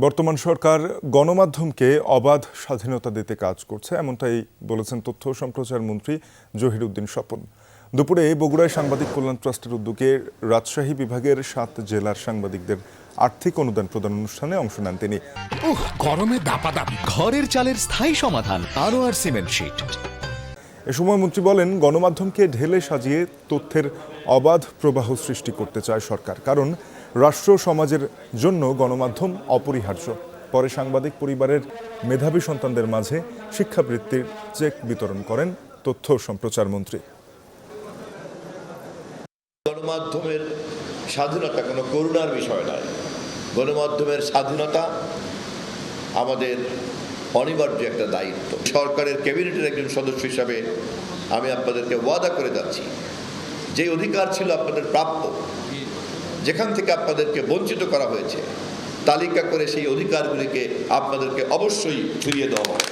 বর্তমান সরকার গণমাধ্যমকে অবাধ স্বাধীনতা দিতে কাজ করছে, এমনটাই বলেছেন তথ্য ও সম্প্রচার মন্ত্রী জহিরউদ্দিন স্বপন। দুপুরে বগুড়ায় সাংবাদিক কল্যাণ ট্রাস্টের উদ্যোগে রাজশাহী বিভাগের 7 জেলার সাংবাদিকদের আর্থিক অনুদান প্রদান অনুষ্ঠানে অংশ নেন তিনি। গরমে দাপাদাপি ঘরের চালের স্থায়ী সমাধান আনোয়ার সিমেন্ট শীট। এ সময় মন্ত্রী বলেন, গণমাধ্যমকে ঢেলে সাজিয়ে তথ্যের অবাধ প্রবাহ সৃষ্টি করতে চায় সরকার, কারণ রাষ্ট্র সমাজের জন্য গণমাধ্যম অপরিহার্য। পরে সাংবাদিক পরিবারের মেধাবী সন্তানদের মাঝে শিক্ষাবৃত্তির চেক বিতরণ করেন তথ্য ও সম্প্রচার মন্ত্রী। গণমাধ্যমের স্বাধীনতা কোনো করুণার বিষয় নয়। গণমাধ্যমের স্বাধীনতা আমাদের অনিবার্য একটা দায়িত্ব। সরকারের ক্যাবিনেটের একজন সদস্য হিসাবে আমি আপনাদেরকে ওয়াদা করে যাচ্ছি, যে অধিকার ছিল আপনাদের প্রাপ্য, যেখান থেকে আপনাদেরকে বঞ্চিত করা হয়েছে, তালিকা করে সেই অধিকারগুলিকে আপনাদেরকে অবশ্যই ফিরিয়ে দেওয়া হবে।